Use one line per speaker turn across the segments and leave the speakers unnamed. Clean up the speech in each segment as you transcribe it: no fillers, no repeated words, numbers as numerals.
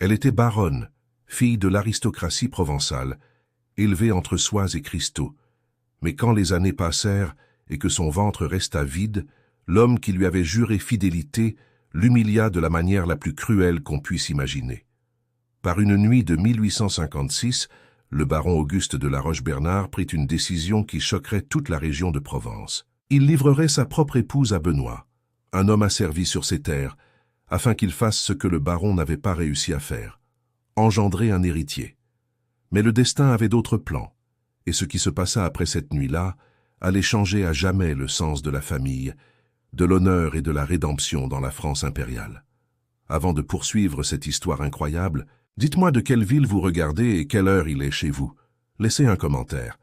Elle était baronne, fille de l'aristocratie provençale, élevée entre soies et cristaux. Mais quand les années passèrent et que son ventre resta vide, l'homme qui lui avait juré fidélité l'humilia de la manière la plus cruelle qu'on puisse imaginer. Par une nuit de 1856, le baron Auguste de La Roche-Bernard prit une décision qui choquerait toute la région de Provence. Il livrerait sa propre épouse à Benoît, un homme asservi sur ses terres, afin qu'il fasse ce que le baron n'avait pas réussi à faire, engendrer un héritier. Mais le destin avait d'autres plans, et ce qui se passa après cette nuit-là allait changer à jamais le sens de la famille, de l'honneur et de la rédemption dans la France impériale. Avant de poursuivre cette histoire incroyable, dites-moi de quelle ville vous regardez et quelle heure il est chez vous. Laissez un commentaire.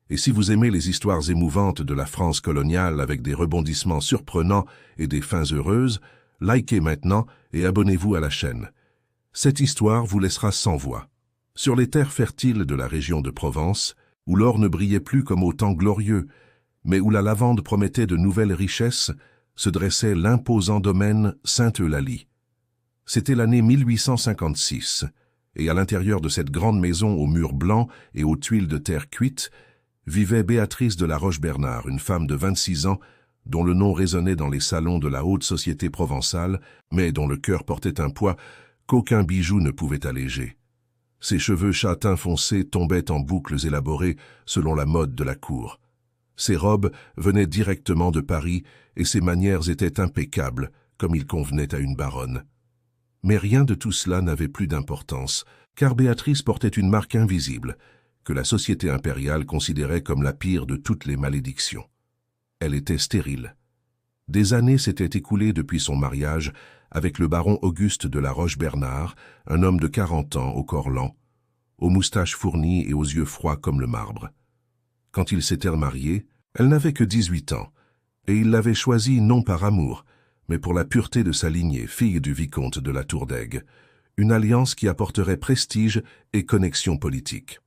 Et si vous aimez les histoires émouvantes de la France coloniale avec des rebondissements surprenants et des fins heureuses, likez maintenant et abonnez-vous à la chaîne. Cette histoire vous laissera sans voix. Sur les terres fertiles de la région de Provence, où l'or ne brillait plus comme au temps glorieux, mais où la lavande promettait de nouvelles richesses, se dressait l'imposant domaine Sainte-Eulalie. C'était l'année 1856, et à l'intérieur de cette grande maison aux murs blancs et aux tuiles de terre cuite, vivait Béatrice de La Roche-Bernard, une femme de 26 ans, dont le nom résonnait dans les salons de la haute société provençale, mais dont le cœur portait un poids qu'aucun bijou ne pouvait alléger. Ses cheveux châtains foncés tombaient en boucles élaborées selon la mode de la cour. Ses robes venaient directement de Paris et ses manières étaient impeccables, comme il convenait à une baronne. Mais rien de tout cela n'avait plus d'importance, car Béatrice portait une marque invisible, que la société impériale considérait comme la pire de toutes les malédictions. Elle était stérile. Des années s'étaient écoulées depuis son mariage avec le baron Auguste de La Roche-Bernard, un homme de 40 ans au corps lent, aux moustaches fournies et aux yeux froids comme le marbre. Quand ils s'étaient mariés, elle n'avait que 18 ans, et il l'avait choisie non par amour, mais pour la pureté de sa lignée, fille du vicomte de la Tour d'Aigue, une alliance qui apporterait prestige et connexion politique.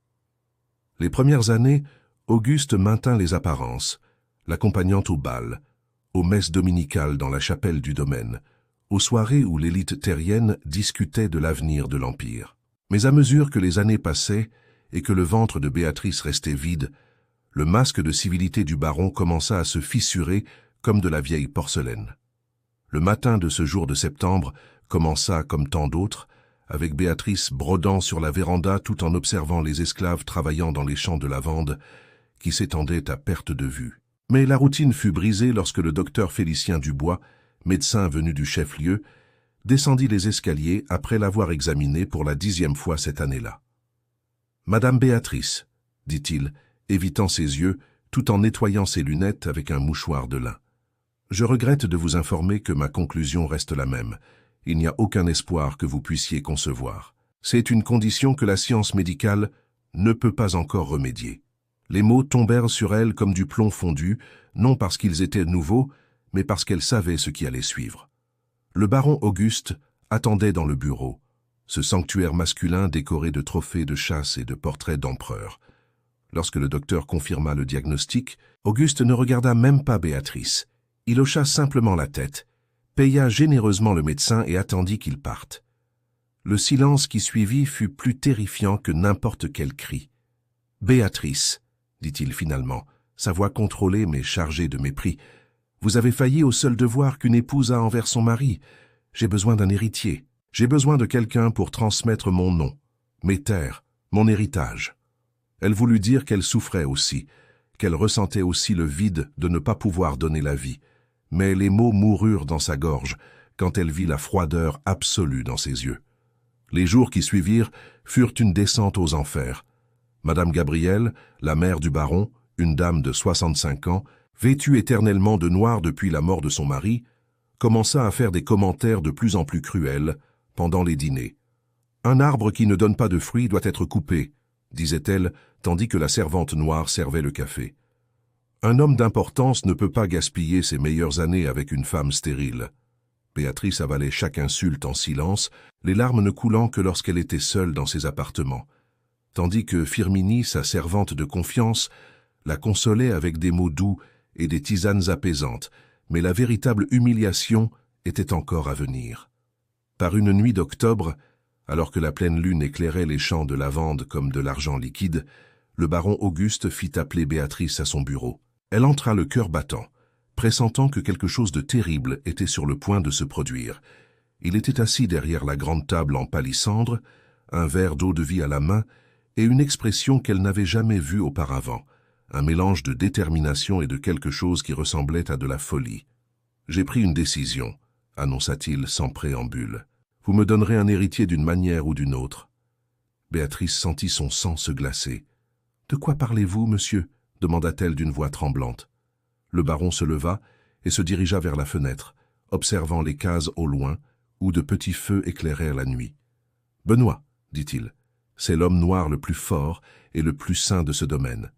Les premières années, Auguste maintint les apparences, l'accompagnant au bal, aux messes dominicales dans la chapelle du domaine, aux soirées où l'élite terrienne discutait de l'avenir de l'Empire. Mais à mesure que les années passaient et que le ventre de Béatrice restait vide, le masque de civilité du baron commença à se fissurer comme de la vieille porcelaine. Le matin de ce jour de septembre commença, comme tant d'autres, avec Béatrice brodant sur la véranda tout en observant les esclaves travaillant dans les champs de lavande qui s'étendaient à perte de vue. Mais la routine fut brisée lorsque le docteur Félicien Dubois, médecin venu du chef-lieu, descendit les escaliers après l'avoir examinée pour la 10e fois cette année-là. « Madame Béatrice, dit-il, évitant ses yeux, tout en nettoyant ses lunettes avec un mouchoir de lin. Je regrette de vous informer que ma conclusion reste la même. Il n'y a aucun espoir que vous puissiez concevoir. C'est une condition que la science médicale ne peut pas encore remédier. » Les mots tombèrent sur elle comme du plomb fondu, non parce qu'ils étaient nouveaux, mais parce qu'elle savait ce qui allait suivre. Le baron Auguste attendait dans le bureau, ce sanctuaire masculin décoré de trophées de chasse et de portraits d'empereurs. Lorsque le docteur confirma le diagnostic, Auguste ne regarda même pas Béatrice. Il hocha simplement la tête, paya généreusement le médecin et attendit qu'il parte. Le silence qui suivit fut plus terrifiant que n'importe quel cri. « Béatrice !» dit-il finalement, sa voix contrôlée mais chargée de mépris. « Vous avez failli au seul devoir qu'une épouse a envers son mari. J'ai besoin d'un héritier. J'ai besoin de quelqu'un pour transmettre mon nom, mes terres, mon héritage. » Elle voulut dire qu'elle souffrait aussi, qu'elle ressentait aussi le vide de ne pas pouvoir donner la vie. Mais les mots moururent dans sa gorge quand elle vit la froideur absolue dans ses yeux. Les jours qui suivirent furent une descente aux enfers. Madame Gabrielle, la mère du baron, une dame de 65 ans, vêtue éternellement de noir depuis la mort de son mari, commença à faire des commentaires de plus en plus cruels pendant les dîners. « Un arbre qui ne donne pas de fruits doit être coupé », disait-elle, tandis que la servante noire servait le café. « Un homme d'importance ne peut pas gaspiller ses meilleures années avec une femme stérile. » Béatrice avalait chaque insulte en silence, les larmes ne coulant que lorsqu'elle était seule dans ses appartements, tandis que Firmini, sa servante de confiance, la consolait avec des mots doux et des tisanes apaisantes, mais la véritable humiliation était encore à venir. Par une nuit d'octobre, Alors que la pleine lune éclairait les champs de lavande comme de l'argent liquide, le baron Auguste fit appeler Béatrice à son bureau. Elle entra le cœur battant, pressentant que quelque chose de terrible était sur le point de se produire. Il était assis derrière la grande table en palissandre, un verre d'eau-de-vie à la main et une expression qu'elle n'avait jamais vue auparavant, un mélange de détermination et de quelque chose qui ressemblait à de la folie. « J'ai pris une décision », annonça-t-il sans préambule. « Vous me donnerez un héritier d'une manière ou d'une autre. » Béatrice sentit son sang se glacer. « De quoi parlez-vous, monsieur ?» demanda-t-elle d'une voix tremblante. Le baron se leva et se dirigea vers la fenêtre, observant les cases au loin, où de petits feux éclairèrent la nuit. « Benoît, dit-il, c'est l'homme noir le plus fort et le plus saint de ce domaine.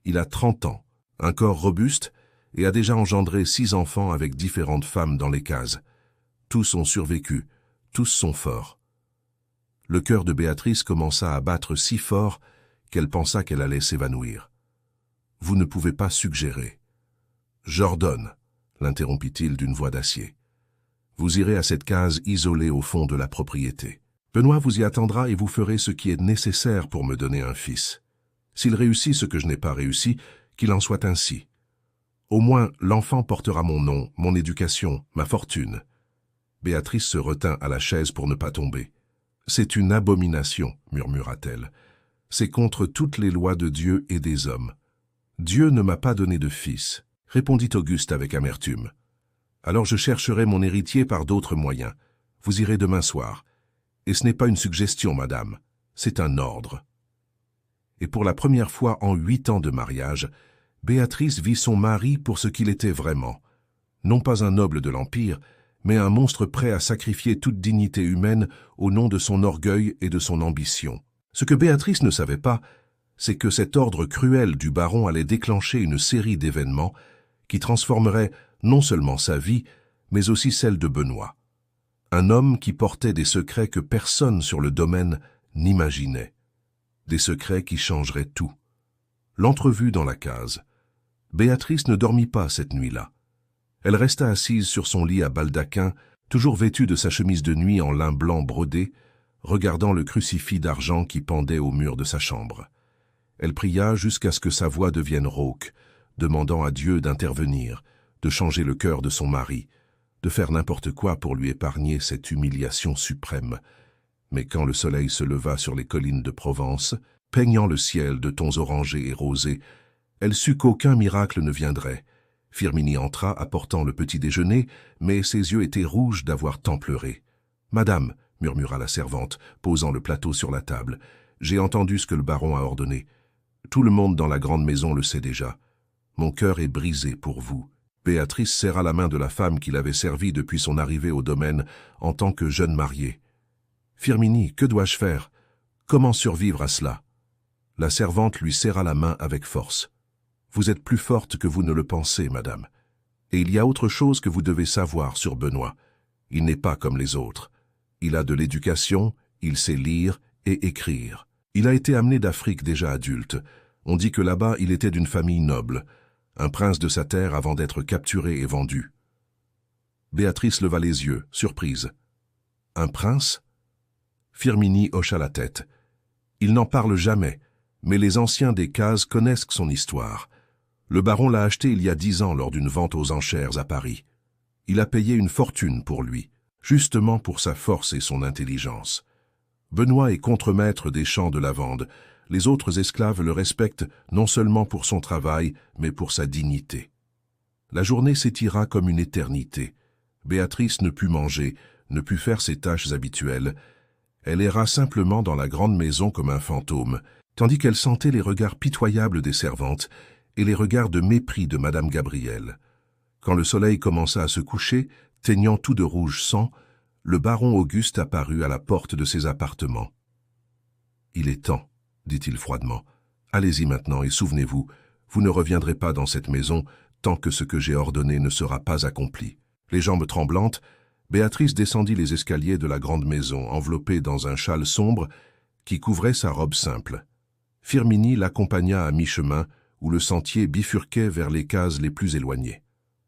Il a 30 ans, un corps robuste, et a déjà engendré 6 enfants avec différentes femmes dans les cases. Tous ont survécu, tous sont forts. » Le cœur de Béatrice commença à battre si fort qu'elle pensa qu'elle allait s'évanouir. « Vous ne pouvez pas suggérer. »« J'ordonne, » l'interrompit-il d'une voix d'acier. « Vous irez à cette case isolée au fond de la propriété. Benoît vous y attendra et vous ferez ce qui est nécessaire pour me donner un fils. S'il réussit ce que je n'ai pas réussi, qu'il en soit ainsi. Au moins, l'enfant portera mon nom, mon éducation, ma fortune. » Béatrice se retint à la chaise pour ne pas tomber. « C'est une abomination, » murmura-t-elle. « C'est contre toutes les lois de Dieu et des hommes. Dieu ne m'a pas donné de fils, » répondit Auguste avec amertume. « Alors je chercherai mon héritier par d'autres moyens. Vous irez demain soir. Et ce n'est pas une suggestion, madame, c'est un ordre. » Et pour la première fois en 8 ans de mariage, Béatrice vit son mari pour ce qu'il était vraiment. Non pas un noble de l'Empire, mais un monstre prêt à sacrifier toute dignité humaine au nom de son orgueil et de son ambition. Ce que Béatrice ne savait pas, c'est que cet ordre cruel du baron allait déclencher une série d'événements qui transformeraient non seulement sa vie, mais aussi celle de Benoît. Un homme qui portait des secrets que personne sur le domaine n'imaginait. Des secrets qui changeraient tout. L'entrevue dans la case. Béatrice ne dormit pas cette nuit-là. Elle resta assise sur son lit à baldaquin, toujours vêtue de sa chemise de nuit en lin blanc brodé, regardant le crucifix d'argent qui pendait au mur de sa chambre. Elle pria jusqu'à ce que sa voix devienne rauque, demandant à Dieu d'intervenir, de changer le cœur de son mari, de faire n'importe quoi pour lui épargner cette humiliation suprême. Mais quand le soleil se leva sur les collines de Provence, peignant le ciel de tons orangés et rosés, elle sut qu'aucun miracle ne viendrait. Firminy entra apportant le petit déjeuner, mais ses yeux étaient rouges d'avoir tant pleuré. « Madame, » murmura la servante, posant le plateau sur la table, « j'ai entendu ce que le baron a ordonné. Tout le monde dans la grande maison le sait déjà. Mon cœur est brisé pour vous. » Béatrice serra la main de la femme qui l'avait servie depuis son arrivée au domaine en tant que jeune mariée. « Firminy, que dois-je faire? Comment survivre à cela ?» La servante lui serra la main avec force. « Vous êtes plus forte que vous ne le pensez, madame. Et il y a autre chose que vous devez savoir sur Benoît. Il n'est pas comme les autres. Il a de l'éducation, il sait lire et écrire. Il a été amené d'Afrique déjà adulte. On dit que là-bas, il était d'une famille noble, un prince de sa terre avant d'être capturé et vendu. » Béatrice leva les yeux, surprise. « Un prince ?» Firminy hocha la tête. « Il n'en parle jamais, mais les anciens des cases connaissent son histoire. Le baron l'a acheté il y a 10 ans lors d'une vente aux enchères à Paris. Il a payé une fortune pour lui, justement pour sa force et son intelligence. Benoît est contremaître des champs de lavande. Les autres esclaves le respectent non seulement pour son travail, mais pour sa dignité. » La journée s'étira comme une éternité. Béatrice ne put manger, ne put faire ses tâches habituelles. Elle erra simplement dans la grande maison comme un fantôme, tandis qu'elle sentait les regards pitoyables des servantes et les regards de mépris de Madame Gabrielle. Quand le soleil commença à se coucher, teignant tout de rouge sang, le baron Auguste apparut à la porte de ses appartements. « Il est temps, » dit-il froidement. « Allez-y maintenant et souvenez-vous, vous ne reviendrez pas dans cette maison tant que ce que j'ai ordonné ne sera pas accompli. » Les jambes tremblantes, Béatrice descendit les escaliers de la grande maison, enveloppée dans un châle sombre qui couvrait sa robe simple. Firminy l'accompagna à mi-chemin, où le sentier bifurquait vers les cases les plus éloignées.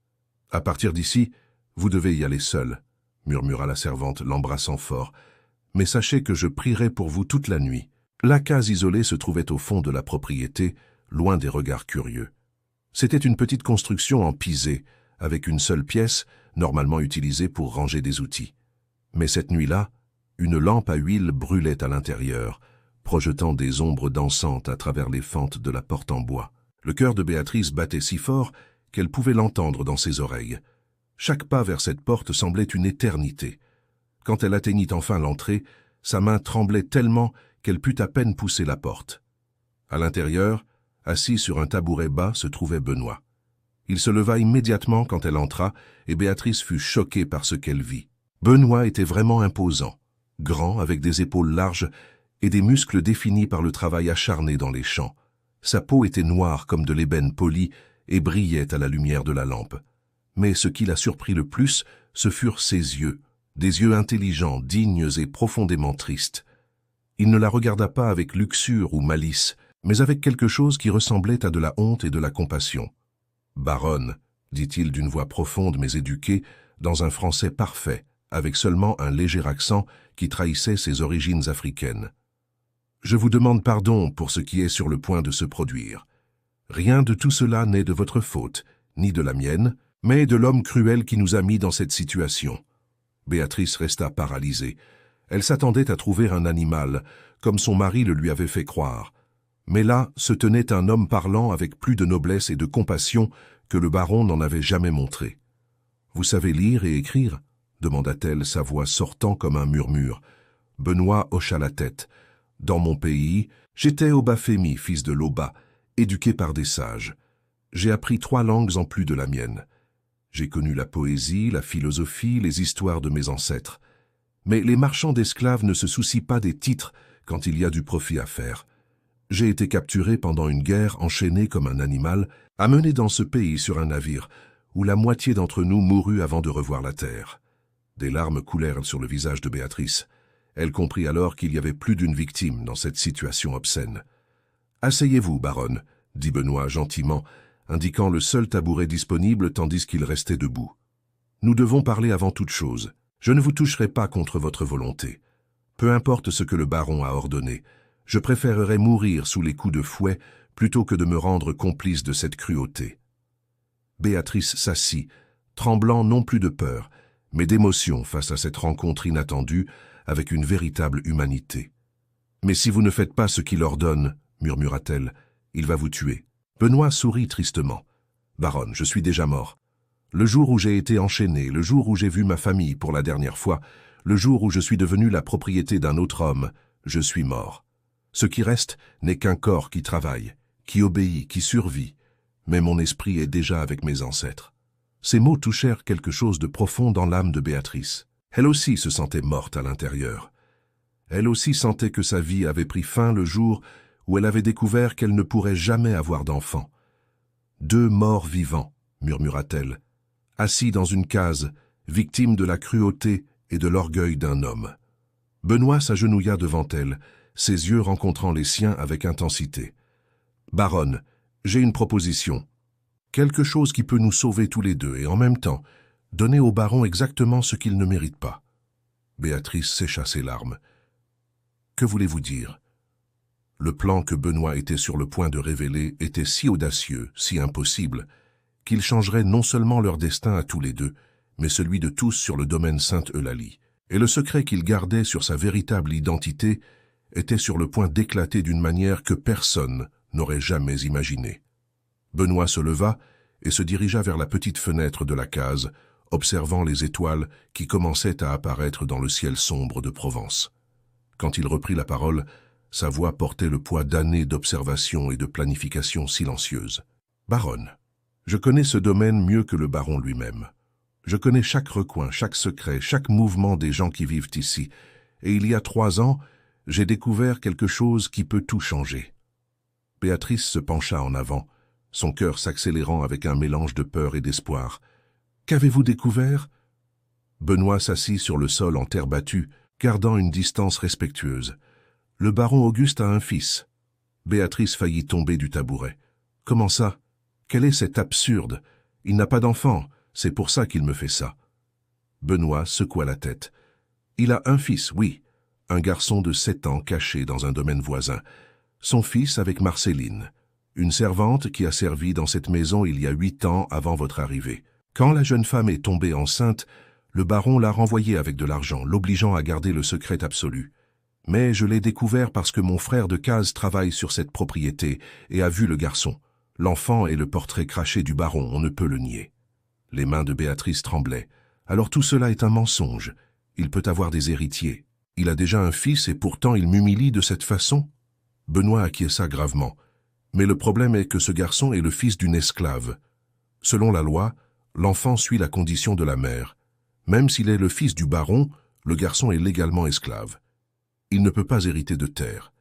« À partir d'ici, vous devez y aller seul, » murmura la servante, l'embrassant fort. « mais sachez que je prierai pour vous toute la nuit. » La case isolée se trouvait au fond de la propriété, loin des regards curieux. C'était une petite construction en pisé, avec une seule pièce, normalement utilisée pour ranger des outils. Mais cette nuit-là, une lampe à huile brûlait à l'intérieur, projetant des ombres dansantes à travers les fentes de la porte en bois. Le cœur de Béatrice battait si fort qu'elle pouvait l'entendre dans ses oreilles. Chaque pas vers cette porte semblait une éternité. Quand elle atteignit enfin l'entrée, sa main tremblait tellement qu'elle put à peine pousser la porte. À l'intérieur, assis sur un tabouret bas, se trouvait Benoît. Il se leva immédiatement quand elle entra, et Béatrice fut choquée par ce qu'elle vit. Benoît était vraiment imposant, grand, avec des épaules larges et des muscles définis par le travail acharné dans les champs. Sa peau était noire comme de l'ébène poli et brillait à la lumière de la lampe. Mais ce qui la surprit le plus, ce furent ses yeux, des yeux intelligents, dignes et profondément tristes. Il ne la regarda pas avec luxure ou malice, mais avec quelque chose qui ressemblait à de la honte et de la compassion. « Baronne, » dit-il d'une voix profonde mais éduquée, dans un français parfait, avec seulement un léger accent qui trahissait ses origines africaines. « Je vous demande pardon pour ce qui est sur le point de se produire. Rien de tout cela n'est de votre faute, ni de la mienne, mais de l'homme cruel qui nous a mis dans cette situation. » Béatrice resta paralysée. Elle s'attendait à trouver un animal, comme son mari le lui avait fait croire. Mais là se tenait un homme parlant avec plus de noblesse et de compassion que le baron n'en avait jamais montré. « Vous savez lire et écrire ?» demanda-t-elle, sa voix sortant comme un murmure. Benoît hocha la tête. « Dans mon pays, j'étais Obafémi, fils de Loba, éduqué par des sages. J'ai appris 3 langues en plus de la mienne. J'ai connu la poésie, la philosophie, les histoires de mes ancêtres. Mais les marchands d'esclaves ne se soucient pas des titres quand il y a du profit à faire. J'ai été capturé pendant une guerre, enchaîné comme un animal, amené dans ce pays sur un navire, où la moitié d'entre nous mourut avant de revoir la terre. » Des larmes coulèrent sur le visage de Béatrice. Elle comprit alors qu'il y avait plus d'une victime dans cette situation obscène. « Asseyez-vous, baronne, » dit Benoît gentiment, indiquant le seul tabouret disponible tandis qu'il restait debout. « Nous devons parler avant toute chose. Je ne vous toucherai pas contre votre volonté. Peu importe ce que le baron a ordonné, je préférerais mourir sous les coups de fouet plutôt que de me rendre complice de cette cruauté. » Béatrice s'assit, tremblant non plus de peur, mais d'émotion face à cette rencontre inattendue avec une véritable humanité. « Mais si vous ne faites pas ce qu'il ordonne, » murmura-t-elle, « il va vous tuer. » Benoît sourit tristement. « Baronne, je suis déjà mort. Le jour où j'ai été enchaîné, le jour où j'ai vu ma famille pour la dernière fois, le jour où je suis devenu la propriété d'un autre homme, je suis mort. Ce qui reste n'est qu'un corps qui travaille, qui obéit, qui survit, mais mon esprit est déjà avec mes ancêtres. » Ces mots touchèrent quelque chose de profond dans l'âme de Béatrice. Elle aussi se sentait morte à l'intérieur. Elle aussi sentait que sa vie avait pris fin le jour où elle avait découvert qu'elle ne pourrait jamais avoir d'enfant. « 2 morts vivants, » murmura-t-elle, assis dans une case, victime de la cruauté et de l'orgueil d'un homme. Benoît s'agenouilla devant elle, ses yeux rencontrant les siens avec intensité. « Baronne, j'ai une proposition. Quelque chose qui peut nous sauver tous les deux et en même temps donner au baron exactement ce qu'il ne mérite pas. » Béatrice sécha ses larmes. « Que voulez-vous dire ?» Le plan que Benoît était sur le point de révéler était si audacieux, si impossible, qu'il changerait non seulement leur destin à tous les deux, mais celui de tous sur le domaine Sainte-Eulalie. Et le secret qu'il gardait sur sa véritable identité était sur le point d'éclater d'une manière que personne n'aurait jamais imaginée. Benoît se leva et se dirigea vers la petite fenêtre de la case, observant les étoiles qui commençaient à apparaître dans le ciel sombre de Provence. Quand il reprit la parole, sa voix portait le poids d'années d'observation et de planification silencieuse. « Baronne, je connais ce domaine mieux que le baron lui-même. Je connais chaque recoin, chaque secret, chaque mouvement des gens qui vivent ici, et il y a 3 ans, j'ai découvert quelque chose qui peut tout changer. » Béatrice se pencha en avant, son cœur s'accélérant avec un mélange de peur et d'espoir. « Qu'avez-vous découvert ?» Benoît s'assit sur le sol en terre battue, gardant une distance respectueuse. « Le baron Auguste a un fils. » Béatrice faillit tomber du tabouret. « Comment ça? Quel est cet absurde? Il n'a pas d'enfant, c'est pour ça qu'il me fait ça. » Benoît secoua la tête. « Il a un fils, oui, un garçon de 7 ans caché dans un domaine voisin, son fils avec Marcéline, une servante qui a servi dans cette maison il y a 8 ans avant votre arrivée. Quand la jeune femme est tombée enceinte, le baron l'a renvoyée avec de l'argent, l'obligeant à garder le secret absolu. Mais je l'ai découvert parce que mon frère de case travaille sur cette propriété et a vu le garçon. L'enfant est le portrait craché du baron, on ne peut le nier. Les mains de Béatrice tremblaient. Alors tout cela est un mensonge. Il peut avoir des héritiers. Il a déjà un fils et pourtant il m'humilie de cette façon. Benoît acquiesça gravement. Mais le problème est que ce garçon est le fils d'une esclave. Selon la loi, l'enfant suit la condition de la mère. Même s'il est le fils du baron, le garçon est légalement esclave. Il ne peut pas hériter de terre.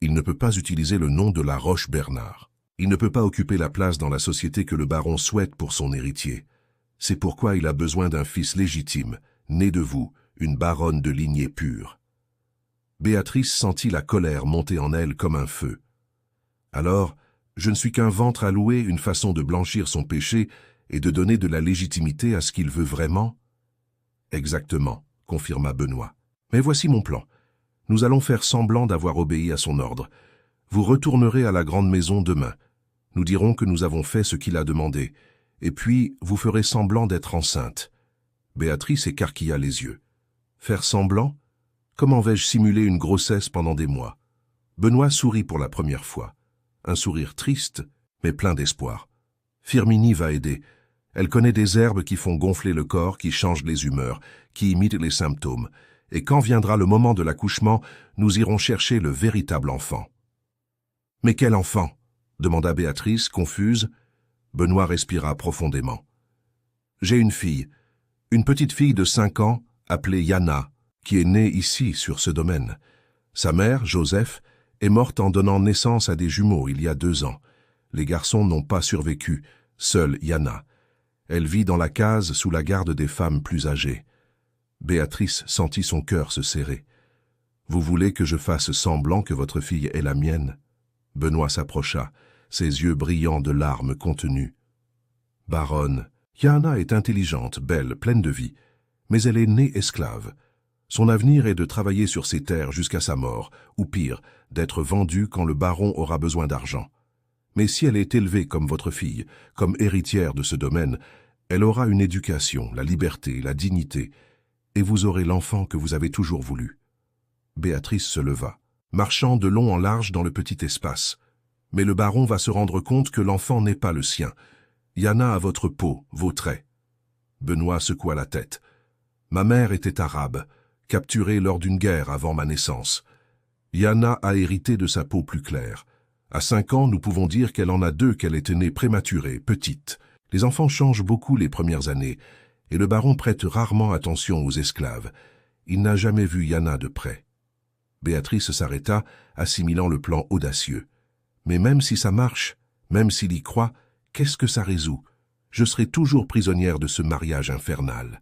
Il ne peut pas utiliser le nom de la Roche-Bernard. Il ne peut pas occuper la place dans la société que le baron souhaite pour son héritier. C'est pourquoi il a besoin d'un fils légitime, né de vous, une baronne de lignée pure. Béatrice sentit la colère monter en elle comme un feu. Alors, je ne suis qu'un ventre à louer, une façon de blanchir son péché et de donner de la légitimité à ce qu'il veut vraiment? Exactement, confirma Benoît. Mais voici mon plan. Nous allons faire semblant d'avoir obéi à son ordre. Vous retournerez à la grande maison demain. Nous dirons que nous avons fait ce qu'il a demandé. Et puis, vous ferez semblant d'être enceinte. Béatrice écarquilla les yeux. Faire semblant? Comment vais-je simuler une grossesse pendant des mois? Benoît sourit pour la première fois. Un sourire triste, mais plein d'espoir. Firmini va aider. Elle connaît des herbes qui font gonfler le corps, qui changent les humeurs, qui imitent les symptômes. Et quand viendra le moment de l'accouchement, nous irons chercher le véritable enfant. « Mais quel enfant ?» demanda Béatrice, confuse. Benoît respira profondément. « J'ai une fille, une petite fille de 5 ans, appelée Yana, qui est née ici, sur ce domaine. Sa mère, Joseph, est morte en donnant naissance à des jumeaux il y a 2 ans. Les garçons n'ont pas survécu, seule Yana. Elle vit dans la case sous la garde des femmes plus âgées. » Béatrice sentit son cœur se serrer. « Vous voulez que je fasse semblant que votre fille est la mienne ?» Benoît s'approcha, ses yeux brillants de larmes contenues. « Baronne, Yana est intelligente, belle, pleine de vie, mais elle est née esclave. Son avenir est de travailler sur ses terres jusqu'à sa mort, ou pire, d'être vendue quand le baron aura besoin d'argent. Mais si elle est élevée comme votre fille, comme héritière de ce domaine, elle aura une éducation, la liberté, la dignité, et vous aurez l'enfant que vous avez toujours voulu. » Béatrice se leva, marchant de long en large dans le petit espace. « Mais le baron va se rendre compte que l'enfant n'est pas le sien. Yana a votre peau, vos traits. » Benoît secoua la tête. « Ma mère était arabe, capturée lors d'une guerre avant ma naissance. Yana a hérité de sa peau plus claire. À 5 ans, nous pouvons dire qu'elle en a 2, qu'elle était née prématurée, petite. Les enfants changent beaucoup les premières années, et le baron prête rarement attention aux esclaves. Il n'a jamais vu Yana de près. » Béatrice s'arrêta, assimilant le plan audacieux. « Mais même si ça marche, même s'il y croit, qu'est-ce que ça résout? Je serai toujours prisonnière de ce mariage infernal. »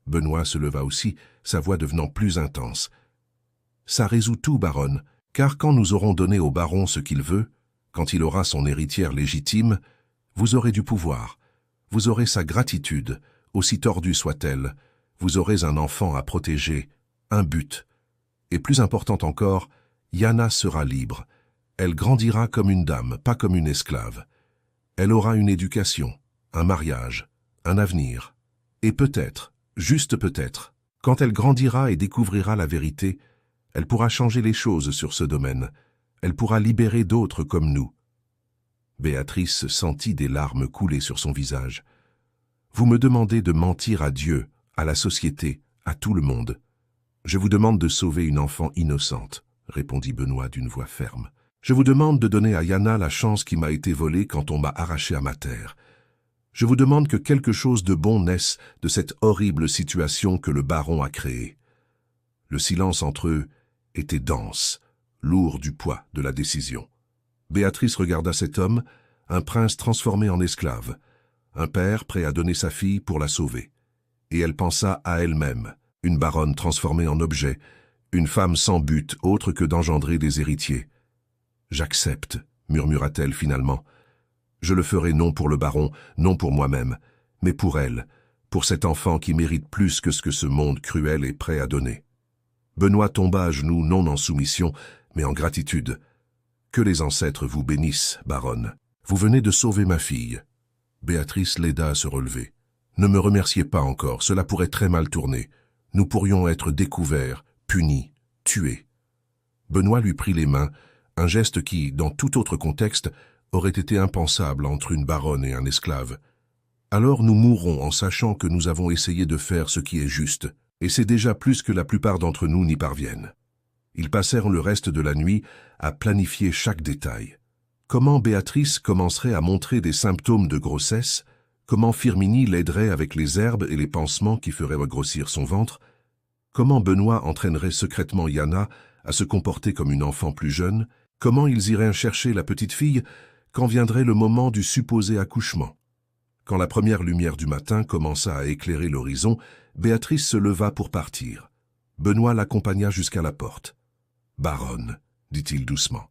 Benoît se leva aussi, sa voix devenant plus intense. « Ça résout tout, baronne, car quand nous aurons donné au baron ce qu'il veut, quand il aura son héritière légitime, vous aurez du pouvoir, vous aurez sa gratitude, aussi tordue soit-elle, vous aurez un enfant à protéger, un but. Et plus important encore, Yana sera libre. Elle grandira comme une dame, pas comme une esclave. Elle aura une éducation, un mariage, un avenir. Et peut-être, juste peut-être, quand elle grandira et découvrira la vérité, elle pourra changer les choses sur ce domaine. Elle pourra libérer d'autres comme nous. » Béatrice sentit des larmes couler sur son visage. « Vous me demandez de mentir à Dieu, à la société, à tout le monde. Je vous demande de sauver une enfant innocente, » répondit Benoît d'une voix ferme. « Je vous demande de donner à Yana la chance qui m'a été volée quand on m'a arraché à ma terre. Je vous demande que quelque chose de bon naisse de cette horrible situation que le baron a créée. » Le silence entre eux était dense, lourd du poids de la décision. Béatrice regarda cet homme, un prince transformé en esclave, un père prêt à donner sa fille pour la sauver. Et elle pensa à elle-même, une baronne transformée en objet, une femme sans but autre que d'engendrer des héritiers. « J'accepte, » murmura-t-elle finalement. « Je le ferai non pour le baron, non pour moi-même, mais pour elle, pour cet enfant qui mérite plus que ce que ce monde cruel est prêt à donner. » Benoît tomba à genoux, non en soumission, mais en gratitude. « Que les ancêtres vous bénissent, baronne. Vous venez de sauver ma fille. » Béatrice l'aida à se relever. « Ne me remerciez pas encore, cela pourrait très mal tourner. Nous pourrions être découverts, punis, tués. » Benoît lui prit les mains, un geste qui, dans tout autre contexte, aurait été impensable entre une baronne et un esclave. « Alors nous mourrons en sachant que nous avons essayé de faire ce qui est juste, et c'est déjà plus que la plupart d'entre nous n'y parviennent. » Ils passèrent le reste de la nuit à planifier chaque détail. Comment Béatrice commencerait à montrer des symptômes de grossesse, comment Firmini l'aiderait avec les herbes et les pansements qui feraient regrossir son ventre, comment Benoît entraînerait secrètement Yana à se comporter comme une enfant plus jeune, comment ils iraient chercher la petite fille quand viendrait le moment du supposé accouchement. Quand la première lumière du matin commença à éclairer l'horizon, Béatrice se leva pour partir. Benoît l'accompagna jusqu'à la porte. « Baronne, dit-il doucement.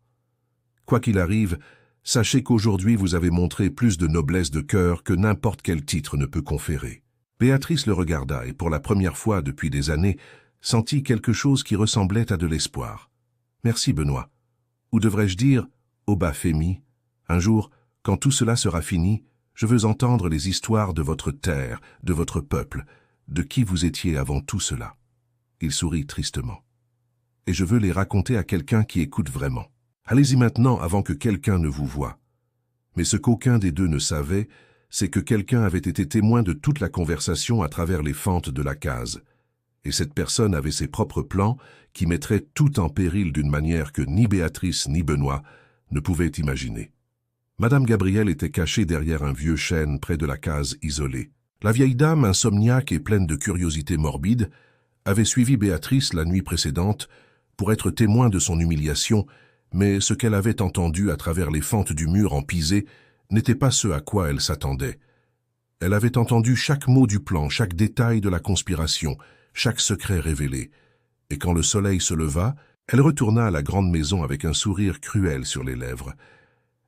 Quoi qu'il arrive, sachez qu'aujourd'hui vous avez montré plus de noblesse de cœur que n'importe quel titre ne peut conférer. » Béatrice le regarda et pour la première fois depuis des années, sentit quelque chose qui ressemblait à de l'espoir. « Merci Benoît. Ou devrais-je dire, au bas Fémy, un jour, quand tout cela sera fini, je veux entendre les histoires de votre terre, de votre peuple, de qui vous étiez avant tout cela. » Il sourit tristement. « Et je veux les raconter à quelqu'un qui écoute vraiment. Allez-y maintenant avant que quelqu'un ne vous voie. » Mais ce qu'aucun des deux ne savait, c'est que quelqu'un avait été témoin de toute la conversation à travers les fentes de la case. Et cette personne avait ses propres plans qui mettraient tout en péril d'une manière que ni Béatrice ni Benoît ne pouvaient imaginer. Madame Gabrielle était cachée derrière un vieux chêne près de la case isolée. La vieille dame, insomniaque et pleine de curiosité morbide, avait suivi Béatrice la nuit précédente pour être témoin de son humiliation, mais ce qu'elle avait entendu à travers les fentes du mur en pisé n'était pas ce à quoi elle s'attendait. Elle avait entendu chaque mot du plan, chaque détail de la conspiration, chaque secret révélé. Et quand le soleil se leva, elle retourna à la grande maison avec un sourire cruel sur les lèvres.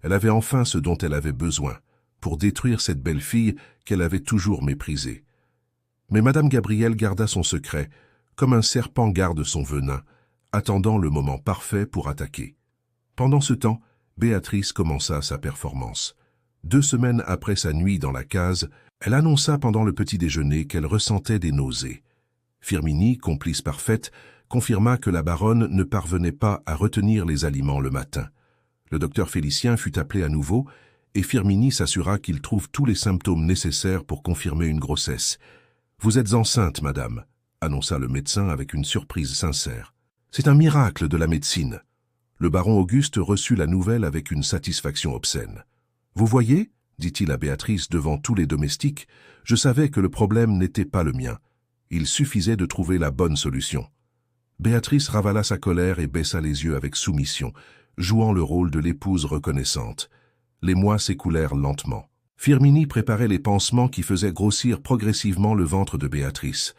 Elle avait enfin ce dont elle avait besoin, pour détruire cette belle fille qu'elle avait toujours méprisée. Mais Madame Gabrielle garda son secret, comme un serpent garde son venin, attendant le moment parfait pour attaquer. Pendant ce temps, Béatrice commença sa performance. 2 semaines après sa nuit dans la case, elle annonça pendant le petit déjeuner qu'elle ressentait des nausées. Firmini, complice parfaite, confirma que la baronne ne parvenait pas à retenir les aliments le matin. Le docteur Félicien fut appelé à nouveau et Firmini s'assura qu'il trouve tous les symptômes nécessaires pour confirmer une grossesse. « Vous êtes enceinte, madame », annonça le médecin avec une surprise sincère. « C'est un miracle de la médecine. » Le baron Auguste reçut la nouvelle avec une satisfaction obscène. « Vous voyez, dit-il à Béatrice devant tous les domestiques, je savais que le problème n'était pas le mien. Il suffisait de trouver la bonne solution. » Béatrice ravala sa colère et baissa les yeux avec soumission, jouant le rôle de l'épouse reconnaissante. Les mois s'écoulèrent lentement. Firmini préparait les pansements qui faisaient grossir progressivement le ventre de Béatrice.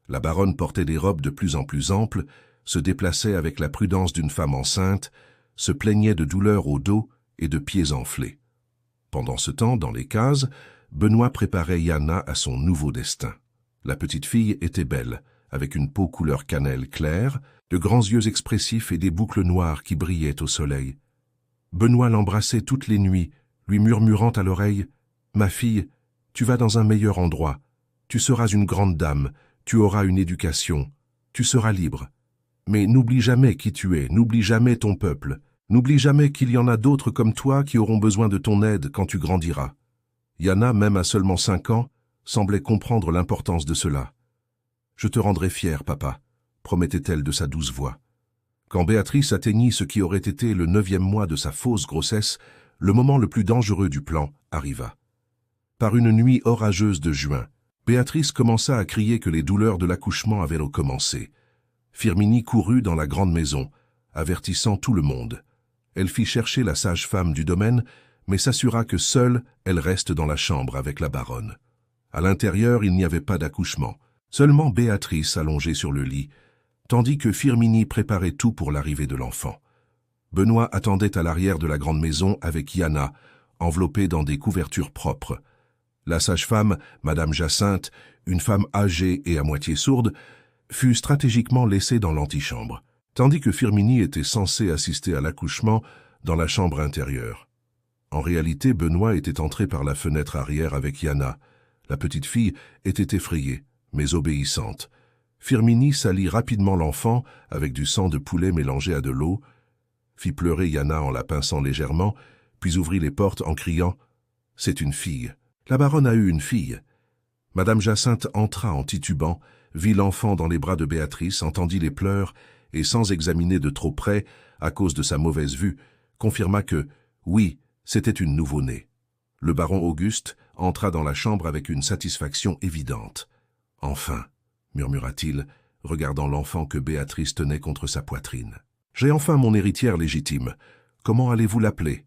La baronne portait des robes de plus en plus amples, se déplaçait avec la prudence d'une femme enceinte, se plaignait de douleurs au dos et de pieds enflés. Pendant ce temps, dans les cases, Benoît préparait Yana à son nouveau destin. La petite fille était belle, avec une peau couleur cannelle claire, de grands yeux expressifs et des boucles noires qui brillaient au soleil. Benoît l'embrassait toutes les nuits, lui murmurant à l'oreille « Ma fille, tu vas dans un meilleur endroit. Tu seras une grande dame, tu auras une éducation, tu seras libre. Mais n'oublie jamais qui tu es, n'oublie jamais ton peuple, n'oublie jamais qu'il y en a d'autres comme toi qui auront besoin de ton aide quand tu grandiras. » Yana, même à seulement 5 ans, semblait comprendre l'importance de cela. « Je te rendrai fier, papa », promettait-elle de sa douce voix. Quand Béatrice atteignit ce qui aurait été le 9e mois de sa fausse grossesse, le moment le plus dangereux du plan arriva. Par une nuit orageuse de juin, Béatrice commença à crier que les douleurs de l'accouchement avaient recommencé. Firmini courut dans la grande maison, avertissant tout le monde. Elle fit chercher la sage-femme du domaine, mais s'assura que seule elle reste dans la chambre avec la baronne. À l'intérieur, il n'y avait pas d'accouchement, seulement Béatrice allongée sur le lit, tandis que Firmini préparait tout pour l'arrivée de l'enfant. Benoît attendait à l'arrière de la grande maison avec Yana, enveloppée dans des couvertures propres. La sage-femme, Madame Jacinthe, une femme âgée et à moitié sourde, fut stratégiquement laissé dans l'antichambre, tandis que Firmini était censé assister à l'accouchement dans la chambre intérieure. En réalité, Benoît était entré par la fenêtre arrière avec Yana. La petite fille était effrayée, mais obéissante. Firmini salit rapidement l'enfant avec du sang de poulet mélangé à de l'eau, fit pleurer Yana en la pinçant légèrement, puis ouvrit les portes en criant « C'est une fille. La baronne a eu une fille. » Madame Jacinthe entra en titubant, vit l'enfant dans les bras de Béatrice, entendit les pleurs et, sans examiner de trop près, à cause de sa mauvaise vue, confirma que, oui, c'était une nouveau-née. Le baron Auguste entra dans la chambre avec une satisfaction évidente. « Enfin !» murmura-t-il, regardant l'enfant que Béatrice tenait contre sa poitrine. « J'ai enfin mon héritière légitime. Comment allez-vous l'appeler »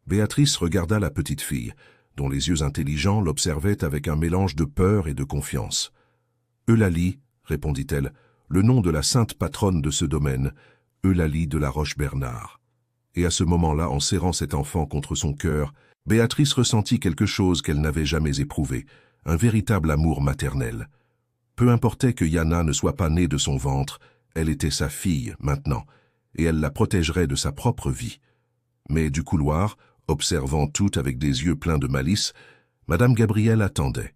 Béatrice regarda la petite fille, dont les yeux intelligents l'observaient avec un mélange de peur et de confiance. « Eulalie, répondit-elle, le nom de la sainte patronne de ce domaine, Eulalie de la Roche-Bernard. » Et à ce moment-là, en serrant cet enfant contre son cœur, Béatrice ressentit quelque chose qu'elle n'avait jamais éprouvé, un véritable amour maternel. Peu importait que Yana ne soit pas née de son ventre, elle était sa fille maintenant, et elle la protégerait de sa propre vie. Mais du couloir, observant tout avec des yeux pleins de malice, Madame Gabrielle attendait.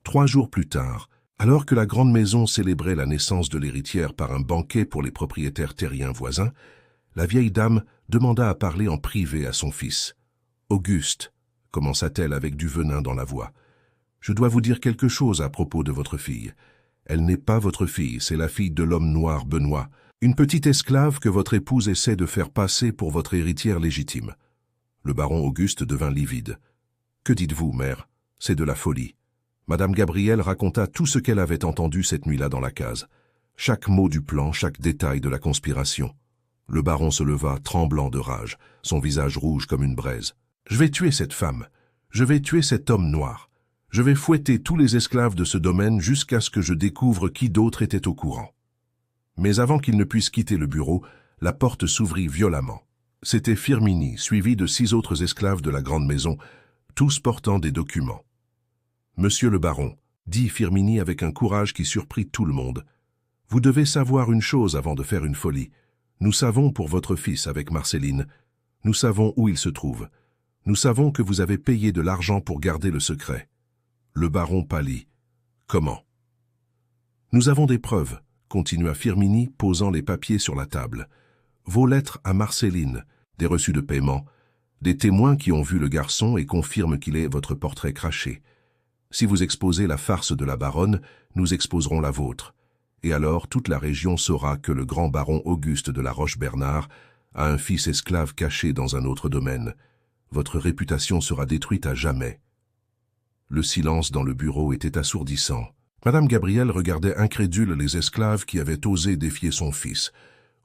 3 jours plus tard, alors que la grande maison célébrait la naissance de l'héritière par un banquet pour les propriétaires terriens voisins, la vieille dame demanda à parler en privé à son fils. « Auguste, commença-t-elle avec du venin dans la voix, je dois vous dire quelque chose à propos de votre fille. Elle n'est pas votre fille, c'est la fille de l'homme noir Benoît, une petite esclave que votre épouse essaie de faire passer pour votre héritière légitime. » Le baron Auguste devint livide. « Que dites-vous, mère? C'est de la folie. » Madame Gabrielle raconta tout ce qu'elle avait entendu cette nuit-là dans la case. Chaque mot du plan, chaque détail de la conspiration. Le baron se leva, tremblant de rage, son visage rouge comme une braise. « Je vais tuer cette femme. Je vais tuer cet homme noir. Je vais fouetter tous les esclaves de ce domaine jusqu'à ce que je découvre qui d'autre était au courant. » Mais avant qu'il ne puisse quitter le bureau, la porte s'ouvrit violemment. C'était Firmini, suivi de 6 autres esclaves de la grande maison, tous portant des documents. « Monsieur le baron, » dit Firmini avec un courage qui surprit tout le monde, « vous devez savoir une chose avant de faire une folie. Nous savons pour votre fils avec Marceline. Nous savons où il se trouve. Nous savons que vous avez payé de l'argent pour garder le secret. » Le baron pâlit. « Comment ?»« Nous avons des preuves, » continua Firmini, posant les papiers sur la table. « Vos lettres à Marceline, des reçus de paiement, des témoins qui ont vu le garçon et confirment qu'il est votre portrait craché. Si vous exposez la farce de la baronne, nous exposerons la vôtre. Et alors toute la région saura que le grand baron Auguste de la Roche-Bernard a un fils esclave caché dans un autre domaine. Votre réputation sera détruite à jamais. » Le silence dans le bureau était assourdissant. Madame Gabrielle regardait incrédule les esclaves qui avaient osé défier son fils.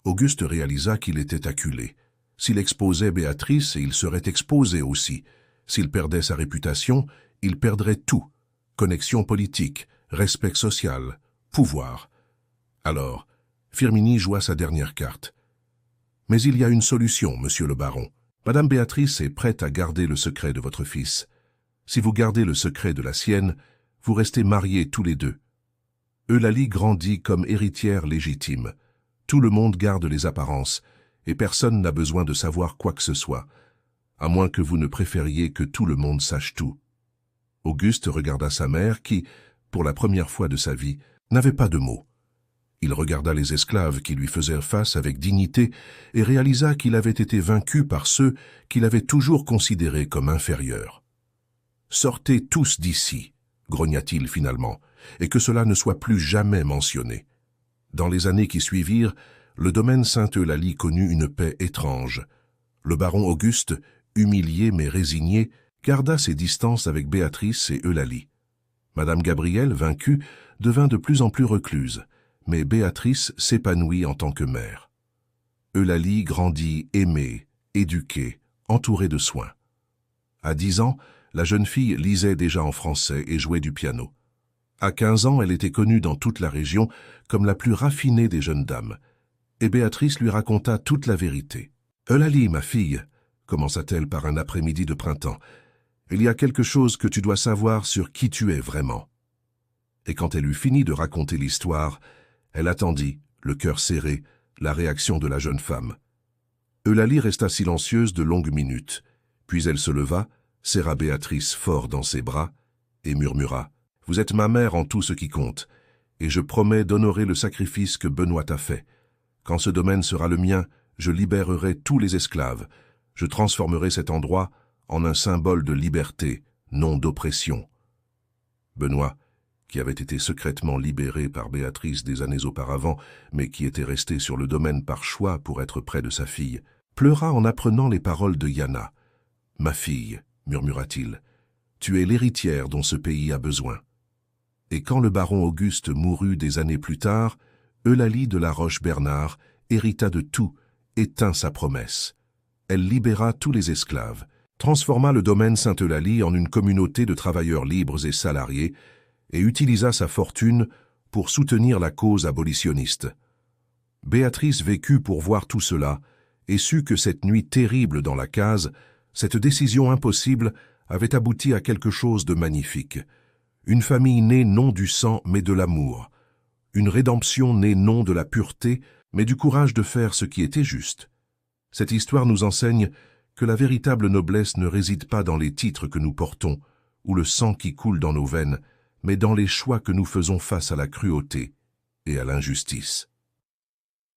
Auguste réalisa qu'il était acculé. S'il exposait Béatrice, il serait exposé aussi. S'il perdait sa réputation, il perdrait tout. Connexion politique, respect social, pouvoir. Alors, Firmini joua sa dernière carte. « Mais il y a une solution, monsieur le baron. Madame Béatrice est prête à garder le secret de votre fils. Si vous gardez le secret de la sienne, vous restez mariés tous les deux. Eulalie grandit comme héritière légitime. Tout le monde garde les apparences, et personne n'a besoin de savoir quoi que ce soit, à moins que vous ne préfériez que tout le monde sache tout. » Auguste regarda sa mère qui, pour la première fois de sa vie, n'avait pas de mots. Il regarda les esclaves qui lui faisaient face avec dignité et réalisa qu'il avait été vaincu par ceux qu'il avait toujours considérés comme inférieurs. « Sortez tous d'ici !» grogna-t-il finalement, et que cela ne soit plus jamais mentionné. Dans les années qui suivirent, le domaine Sainte-Eulalie connut une paix étrange. Le baron Auguste, humilié mais résigné, garda ses distances avec Béatrice et Eulalie. Madame Gabrielle, vaincue, devint de plus en plus recluse, mais Béatrice s'épanouit en tant que mère. Eulalie grandit aimée, éduquée, entourée de soins. À 10 ans, la jeune fille lisait déjà en français et jouait du piano. À 15 ans, elle était connue dans toute la région comme la plus raffinée des jeunes dames, et Béatrice lui raconta toute la vérité. « Eulalie, ma fille, » commença-t-elle par un après-midi de printemps, « il y a quelque chose que tu dois savoir sur qui tu es vraiment. » Et quand elle eut fini de raconter l'histoire, Elle attendit, le cœur serré, la réaction de la jeune femme. Eulalie resta silencieuse de longues minutes, puis elle se leva, serra Béatrice fort dans ses bras et murmura « Vous êtes ma mère en tout ce qui compte, et je promets d'honorer le sacrifice que Benoît t'a fait. Quand ce domaine sera le mien, je libérerai tous les esclaves. Je transformerai cet endroit en un symbole de liberté, non d'oppression. » Benoît, qui avait été secrètement libéré par Béatrice des années auparavant, mais qui était resté sur le domaine par choix pour être près de sa fille, pleura en apprenant les paroles de Yana. « Ma fille, murmura-t-il, tu es l'héritière dont ce pays a besoin. » Et quand le baron Auguste mourut des années plus tard, Eulalie de la Roche-Bernard hérita de tout et tint sa promesse. Elle libéra tous les esclaves, transforma le domaine Sainte-Eulalie en une communauté de travailleurs libres et salariés et utilisa sa fortune pour soutenir la cause abolitionniste. Béatrice vécut pour voir tout cela et sut que cette nuit terrible dans la case, cette décision impossible avait abouti à quelque chose de magnifique. Une famille née non du sang mais de l'amour. Une rédemption née non de la pureté mais du courage de faire ce qui était juste. Cette histoire nous enseigne que la véritable noblesse ne réside pas dans les titres que nous portons ou le sang qui coule dans nos veines, mais dans les choix que nous faisons face à la cruauté et à l'injustice.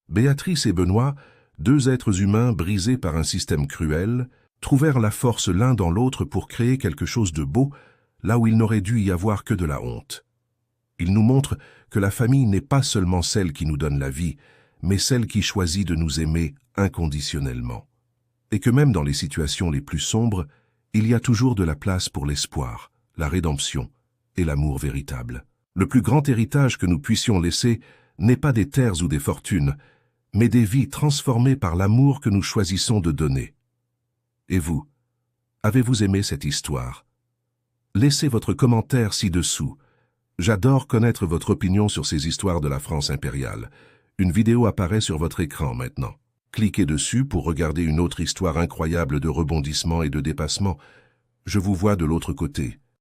Béatrice et Benoît, deux êtres humains brisés par un système cruel, trouvèrent la force l'un dans l'autre pour créer quelque chose de beau, là où il n'aurait dû y avoir que de la honte. Ils nous montrent que la famille n'est pas seulement celle qui nous donne la vie, mais celle qui choisit de nous aimer inconditionnellement. Et que même dans les situations les plus sombres, il y a toujours de la place pour l'espoir, la rédemption et l'amour véritable. Le plus grand héritage que nous puissions laisser n'est pas des terres ou des fortunes, mais des vies transformées par l'amour que nous choisissons de donner. Et vous, avez-vous aimé cette histoire? Laissez votre commentaire ci-dessous. J'adore connaître votre opinion sur ces histoires de la France impériale. Une vidéo apparaît sur votre écran maintenant. Cliquez dessus pour regarder une autre histoire incroyable de rebondissement et de dépassement. Je vous vois de l'autre côté.